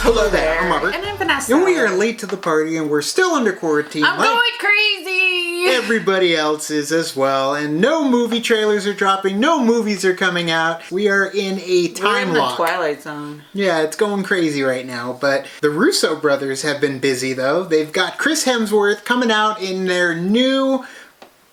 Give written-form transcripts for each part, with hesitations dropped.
Hello there. I'm Robert. And I'm Vanessa. And we are late to the party, and we're still under quarantine. I'm going crazy! Everybody else is as well, and no movie trailers are dropping, no movies are coming out. We are in a time lock. We're in the Twilight Zone. Yeah, it's going crazy right now, but the Russo brothers have been busy, though. They've got Chris Hemsworth coming out in their new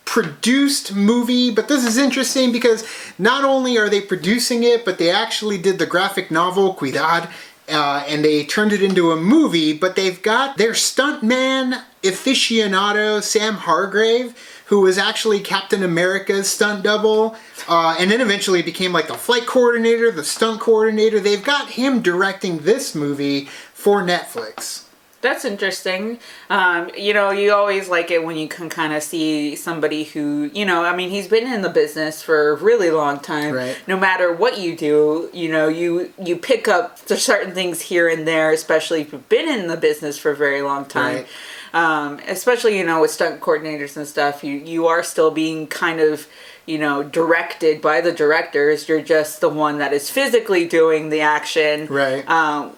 produced movie, but this is interesting because not only are they producing it, but they actually did the graphic novel Cuidad, and they turned it into a movie, but they've got their stuntman aficionado, Sam Hargrave, who was actually Captain America's stunt double, and then eventually became like the flight coordinator, the stunt coordinator. They've got him directing this movie for Netflix. That's interesting. You always like it when you can kind of see somebody who, he's been in the business for a really long time. Right. No matter what you do, you pick up certain things here and there, especially if you've been in the business for a very long time. Right. Especially, with stunt coordinators and stuff, you are still being kind of, directed by the directors. You're just the one that is physically doing the action. Right.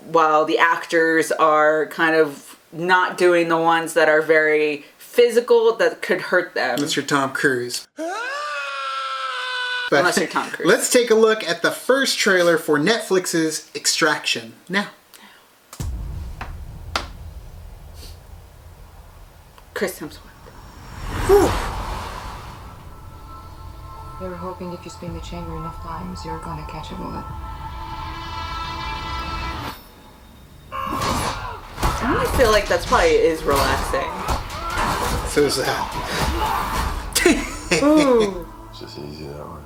While the actors are kind of not doing the ones that are very physical that could hurt them. Unless you're Tom Cruise. Unless you're Tom Cruise. Let's take a look at the first trailer for Netflix's Extraction now. Chris Hemsworth. Whew. They were hoping if you spin the chamber enough times, you're gonna catch a bullet. I feel like that's probably is relaxing. So is that. Ooh. It's just easy that way.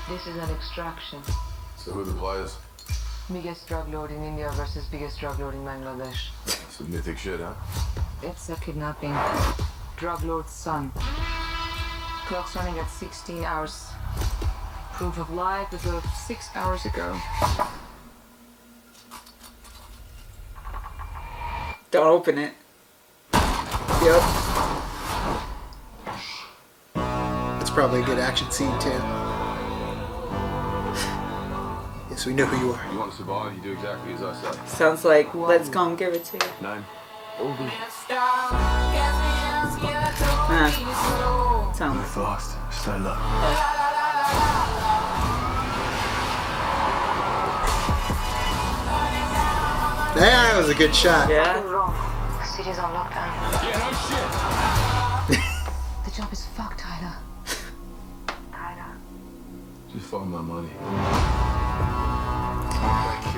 This is an extraction. So who are the players? Biggest drug lord in India versus biggest drug lord in Bangladesh. Some mythic shit, huh? It's a kidnapping. Drug lord's son. Clock's running at 16 hours. Proof of life as of 6 hours ago. Don't open it. Yep. It's probably a good action scene, too. Yes, we know who you are. You want to survive, you do exactly as I say. Sounds like, let's go and give it to you. 9. Sounds. Fast, stay low. That was a good shot. Yeah. Wrong. The city's on lockdown. Yeah, no shit. The job is fucked, Tyler. Tyler. Just follow my money.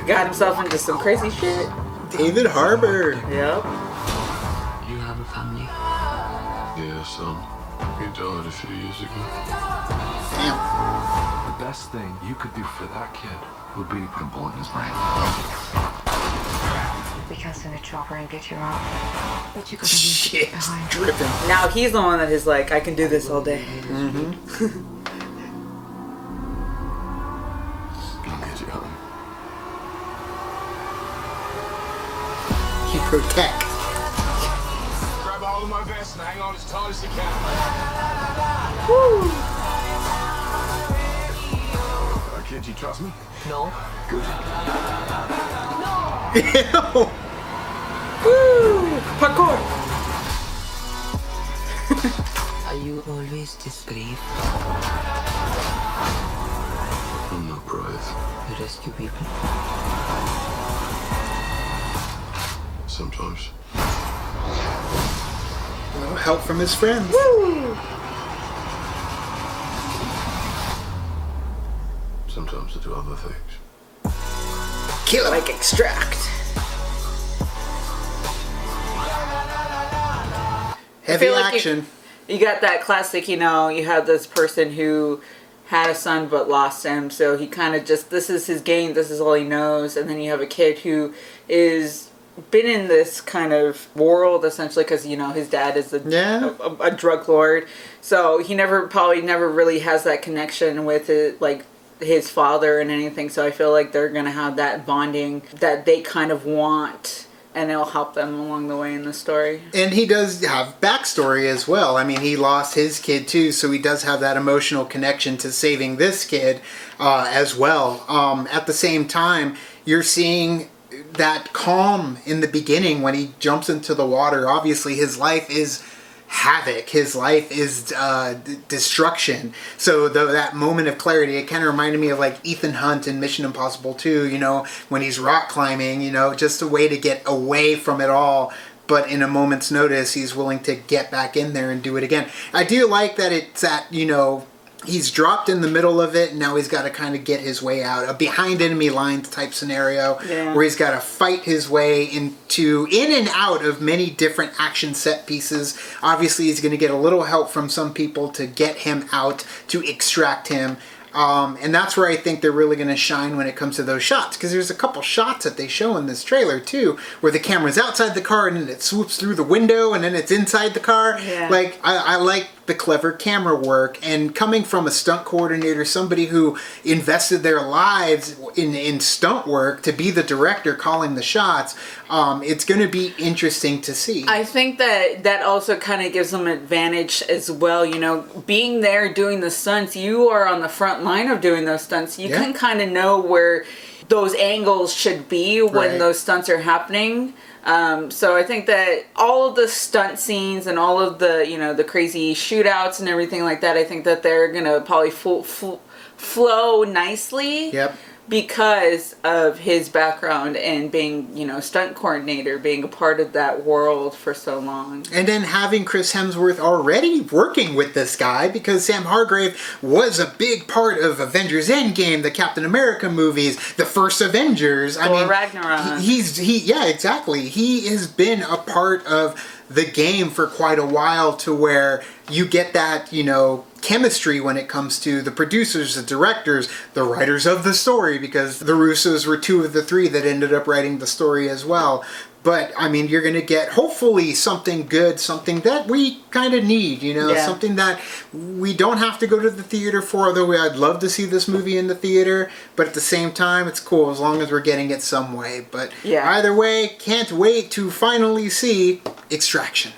Got himself into some crazy shit. David Harbour. Yep. You have a family. Yeah, son. He died a few years ago. Damn. The best thing you could do for that kid would be to put a bullet in his brain. We can send a chopper and get you out. But you could Shit, behind. dripping. Now he's the one that is like, I can do this all day. I'll get you home. He protect. Grab hold of my vest and hang on as tight as you can. Kid, you trust me? No. Good. Ew. Woo! Parkour! Are you always discreet? I'm not brave. You rescue people. Sometimes. A little help from his friends. Woo! Sometimes I do other things. Kill him. Like Extract. Heavy like action. You got that classic, you have this person who had a son but lost him, so he kind of just, this is his game, this is all he knows, and then you have a kid who is been in this kind of world essentially because his dad is a drug lord, so he probably never really has that connection with it, like his father and anything. So I feel like they're gonna have that bonding that they kind of want and it'll help them along the way in the story. And he does have backstory as well. I mean, he lost his kid too, so he does have that emotional connection to saving this kid as well. At the same time, you're seeing that calm in the beginning when he jumps into the water. Obviously, his life is havoc. His life is destruction. So that moment of clarity, it kind of reminded me of like Ethan Hunt in Mission Impossible 2, you know, when he's rock climbing, you know, just a way to get away from it all. But in a moment's notice, he's willing to get back in there and do it again. I do like that it's at, you know, he's dropped in the middle of it, and now he's got to kind of get his way out. A behind enemy lines type scenario where he's got to fight his way in and out of many different action set pieces. Obviously, he's going to get a little help from some people to get him out, to extract him. And that's where I think they're really going to shine when it comes to those shots. Because there's a couple shots that they show in this trailer, too, where the camera's outside the car and then it swoops through the window and then it's inside the car. Yeah. Like, I like the clever camera work. And coming from a stunt coordinator, somebody who invested their lives in stunt work, to be the director calling the shots, it's going to be interesting to see. I think that also kind of gives them an advantage as well. You know, being there doing the stunts, you are on the front line of doing those stunts. You can kind of know where those angles should be when those stunts are happening. So I think that all of the stunt scenes and all of the, you know, the crazy shootouts and everything like that, I think that they're going to probably flow nicely. Yep. Because of his background and being, you know, stunt coordinator, being a part of that world for so long. And then having Chris Hemsworth already working with this guy, because Sam Hargrave was a big part of Avengers Endgame, the Captain America movies, the first Avengers. Thor Ragnarok. Yeah, exactly. He has been a part of the game for quite a while, to where you get that, you know, chemistry when it comes to the producers, the directors, the writers of the story, because the Russos were two of the three that ended up writing the story as well. But, I mean, you're going to get, hopefully, something good, something that we kind of need, you know, something that we don't have to go to the theater for, although I'd love to see this movie in the theater, but at the same time, it's cool as long as we're getting it some way. But either way, can't wait to finally see Extraction.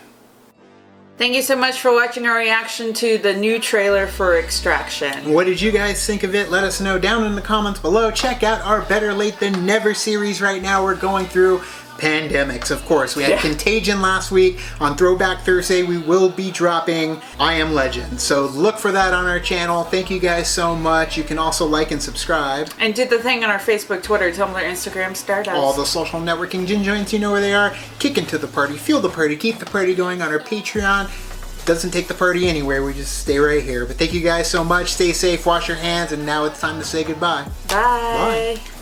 Thank you so much for watching our reaction to the new trailer for Extraction. What did you guys think of it? Let us know down in the comments below. Check out our Better Late Than Never series right now. We're going through pandemics, of course. We had Contagion last week. On Throwback Thursday, we will be dropping I Am Legend. So look for that on our channel. Thank you guys so much. You can also like and subscribe. And do the thing on our Facebook, Twitter, Tumblr, Instagram, Stardust. All the social networking gin joints, you know where they are. Kick into the party, feel the party, keep the party going on our Patreon. Doesn't take the party anywhere, we just stay right here. But thank you guys so much. Stay safe, wash your hands, and now it's time to say goodbye. Bye. Bye.